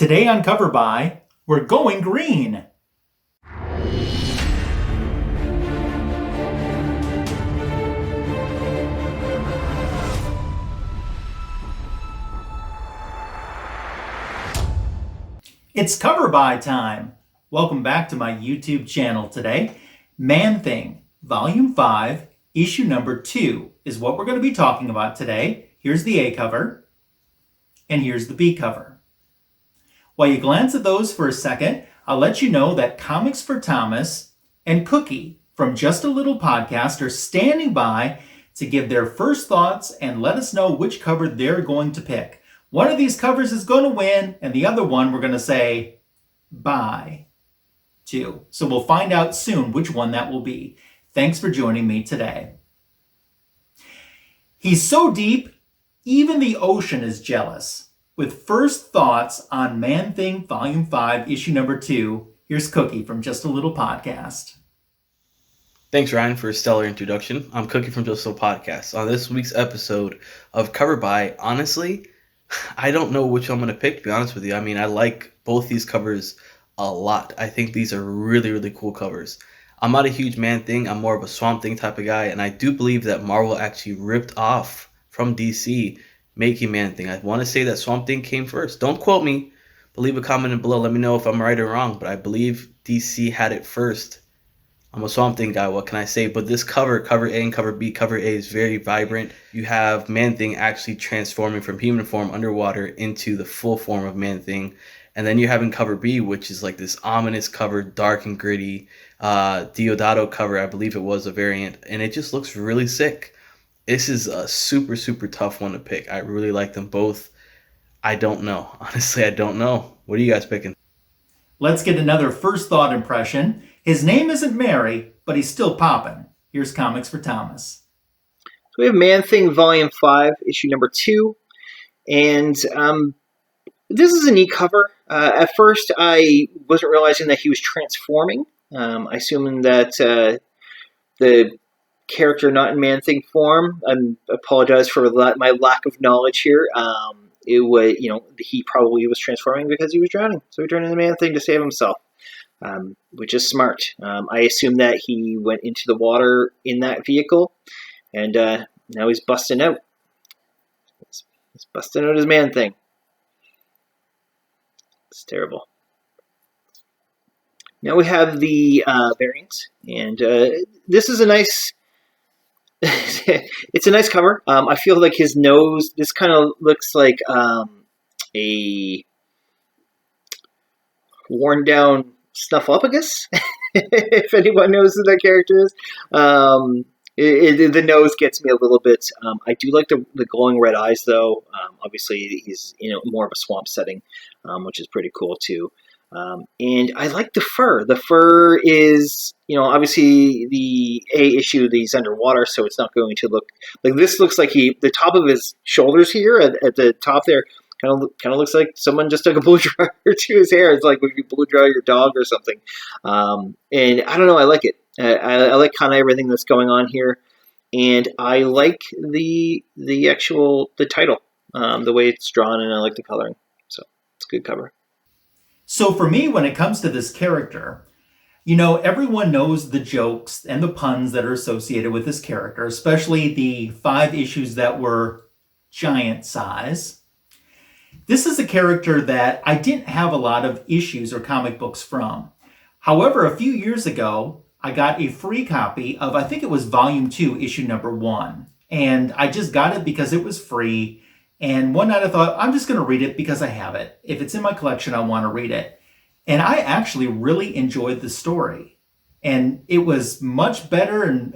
Today on Cover By, we're going green. It's Cover By time. Welcome back to my YouTube channel today. Man-Thing, Volume 5, Issue Number 2 is what we're going to be talking about today. Here's the A cover, and here's the B cover. While you glance at those for a second, I'll let you know that Comics for Thomas and Cookie from Just a Little Podcast are standing by to give their first thoughts and let us know which cover they're going to pick. One of these covers is going to win, and the other one we're going to say bye to. So we'll find out soon which one that will be. Thanks for joining me today. He's so deep, even the ocean is jealous. With first thoughts on Man-Thing Volume 5, Issue Number 2, here's Cookie from Just a Little Podcast. Thanks, Ryan, for a stellar introduction. I'm Cookie from Just a Little Podcast. On this week's episode of Cover By, honestly, I don't know which I'm going to pick, to be honest with you. I mean, I like both these covers a lot. I think these are really, really cool covers. I'm not a huge Man-Thing. I'm more of a Swamp Thing type of guy, and I do believe that Marvel actually ripped off from DC making Man-Thing. I want to say that Swamp Thing came first. Don't quote me, but leave a comment below. Let me know if I'm right or wrong, but I believe DC had it first. I'm a Swamp Thing guy, what can I say? But this cover A and cover B, cover A is very vibrant. You have Man-Thing actually transforming from human form underwater into the full form of Man-Thing. And then you're having cover B, which is like this ominous cover, dark and gritty. Deodato cover, I believe it was a variant. And it just looks really sick. This is a super, super tough one to pick. I really like them both. I don't know. Honestly, I don't know. What are you guys picking? Let's get another first thought impression. His name isn't Mary, but he's still poppin'. Here's Comics for Thomas. So we have Man-Thing Volume 5, Issue Number 2. And this is a neat cover. At first, I wasn't realizing that he was transforming. Assuming that the character not in Man-Thing form. I apologize for my lack of knowledge here. It was, he probably was transforming because he was drowning. So he turned into Man-Thing to save himself, which is smart. I assume that he went into the water in that vehicle, and now he's busting out. He's busting out his Man-Thing. It's terrible. Now we have the variant, and this is a nice... it's a nice cover. I feel like his nose, this kind of looks like a worn down Snuffleupagus, if anyone knows who that character is. The nose gets me a little bit. I do like the glowing red eyes, though. Obviously, he's more of a swamp setting, which is pretty cool, too. And I like the fur. The fur is, obviously the A issue, he's underwater, so it's not going to look like this. Looks like the top of his shoulders here at the top there kind of looks like someone just took a blow dryer to his hair. It's like when you blow dry your dog or something. And I don't know, I like it. I like kind of everything that's going on here, and I like the title, the way it's drawn, and I like the coloring. So it's a good cover. So for me, when it comes to this character, everyone knows the jokes and the puns that are associated with this character, especially the 5 issues that were giant size. This is a character that I didn't have a lot of issues or comic books from. However, a few years ago, I got a free copy of, I think it was Volume 2, Issue Number 1. And I just got it because it was free. And one night I thought, I'm just going to read it because I have it. If it's in my collection, I want to read it. And I actually really enjoyed the story. And it was much better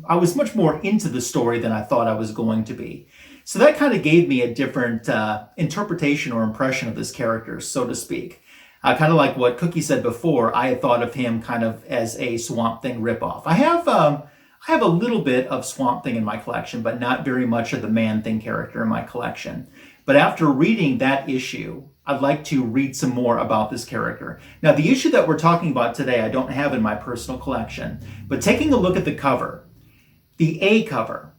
I was much more into the story than I thought I was going to be. So that kind of gave me a different interpretation or impression of this character, so to speak. Kind of like what Cookie said before, I had thought of him kind of as a Swamp Thing ripoff. I have a little bit of Swamp Thing in my collection, but not very much of the Man-Thing character in my collection. But after reading that issue, I'd like to read some more about this character. Now, the issue that we're talking about today, I don't have in my personal collection. But taking a look at the cover, the A cover,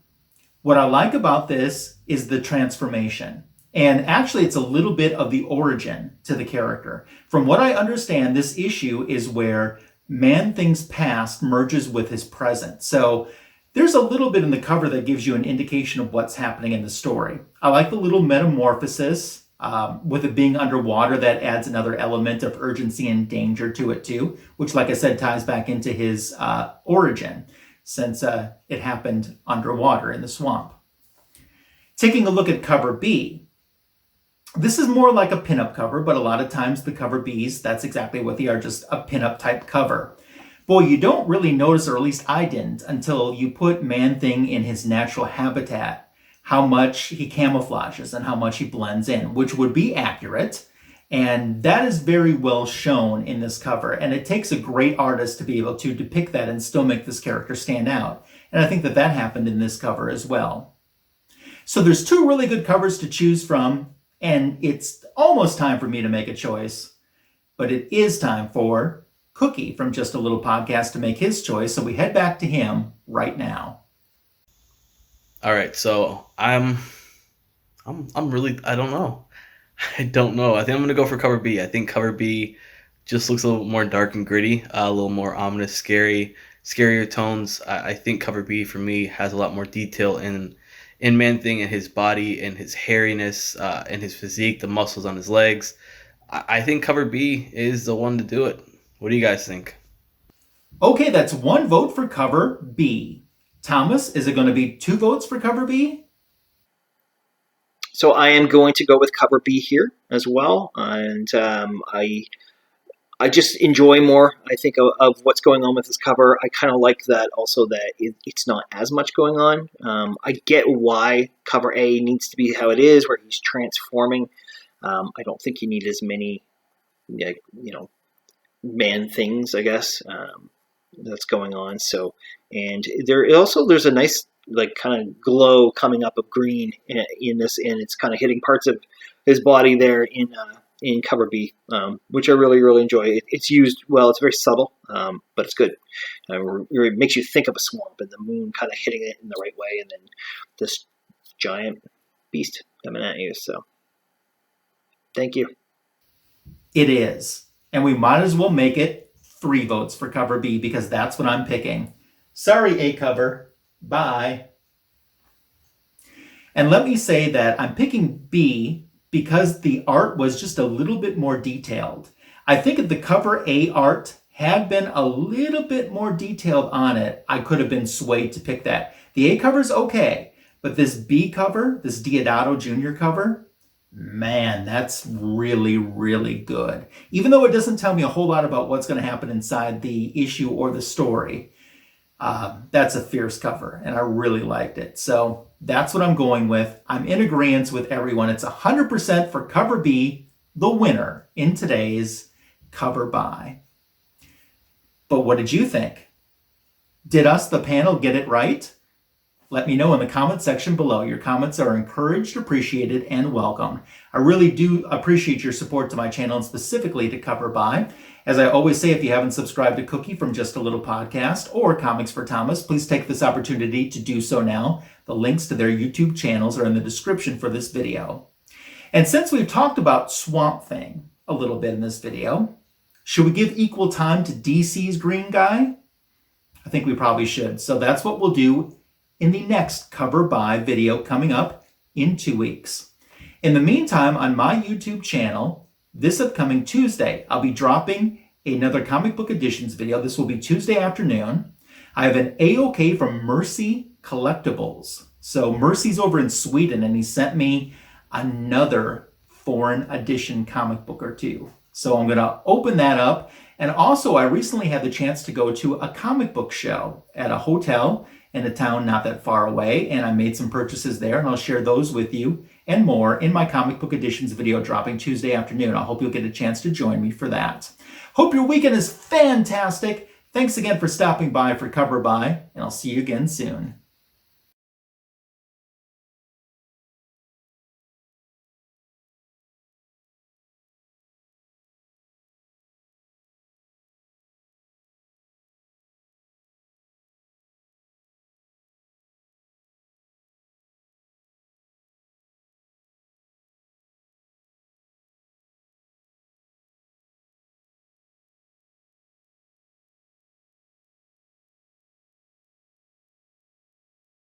what I like about this is the transformation. And actually, it's a little bit of the origin to the character. From what I understand, this issue is where Man-Thing's past merges with his present. So there's a little bit in the cover that gives you an indication of what's happening in the story. I like the little metamorphosis. With it being underwater, that adds another element of urgency and danger to it too, which, like I said, ties back into his origin, since it happened underwater in the swamp. Taking a look at cover B, this is more like a pinup cover, but a lot of times the cover Bs, that's exactly what they are, just a pinup type cover. Boy, you don't really notice, or at least I didn't, until you put Man-Thing in his natural habitat, how much he camouflages and how much he blends in, which would be accurate. And that is very well shown in this cover. And it takes a great artist to be able to depict that and still make this character stand out. And I think that that happened in this cover as well. So there's two really good covers to choose from, and it's almost time for me to make a choice. But it is time for Cookie from Just a Little Podcast to make his choice. So we head back to him right now. All right, so I'm really, I don't know. I don't know. I think I'm gonna go for cover B. I think cover B just looks a little more dark and gritty, a little more ominous, scarier tones. I think cover B for me has a lot more detail in Man-Thing and his body and his hairiness and his physique, the muscles on his legs. I think cover B is the one to do it. What do you guys think? Okay, that's one vote for cover B. Thomas, is it going to be 2 votes for cover B? So I am going to go with cover B here as well, and I just enjoy more, I think, of what's going on with this cover. I kind of like that also that it's not as much going on. I get why cover A needs to be how it is, where he's transforming. I don't think you need as many, Man-Things, I guess, that's going on. So, and there's a nice kind of glow coming up of green in this, and it's kind of hitting parts of his body there in cover B, which I really, really enjoy. It's used well. It's very subtle, but it's good. It makes you think of a swamp and the moon kind of hitting it in the right way, and then this giant beast coming at you. So, thank you. It is. And we might as well make it 3 votes for cover B because that's what I'm picking. Sorry, A cover. Bye. And let me say that I'm picking B because the art was just a little bit more detailed. I think if the cover A art had been a little bit more detailed on it, I could have been swayed to pick that. The A cover's okay, but this B cover, this Diodato Jr. cover, man, that's really, really good. Even though it doesn't tell me a whole lot about what's going to happen inside the issue or the story, that's a fierce cover, and I really liked it. So that's what I'm going with. I'm in agreement with everyone. It's 100% for cover B, the winner in today's Cover By. But what did you think? Did us, the panel, get it right? Let me know in the comment section below. Your comments are encouraged, appreciated, and welcome. I really do appreciate your support to my channel and specifically to Cover By. As I always say, if you haven't subscribed to Cookie from Just a Little Podcast or Comics for Thomas, please take this opportunity to do so now. The links to their YouTube channels are in the description for this video. And since we've talked about Swamp Thing a little bit in this video, should we give equal time to DC's Green Guy? I think we probably should. So that's what we'll do in the next Cover By video coming up in 2 weeks. In the meantime, on my YouTube channel, this upcoming Tuesday, I'll be dropping another comic book editions video. This will be Tuesday afternoon. I have an A-OK from Mercy Collectibles. So Mercy's over in Sweden, and he sent me another foreign edition comic book or 2. So I'm going to open that up. And also, I recently had the chance to go to a comic book show at a hotel in a town not that far away, and I made some purchases there, and I'll share those with you and more in my comic book editions video dropping Tuesday afternoon. I hope you'll get a chance to join me for that. Hope your weekend is fantastic. Thanks again for stopping by for Cover By, and I'll see you again soon.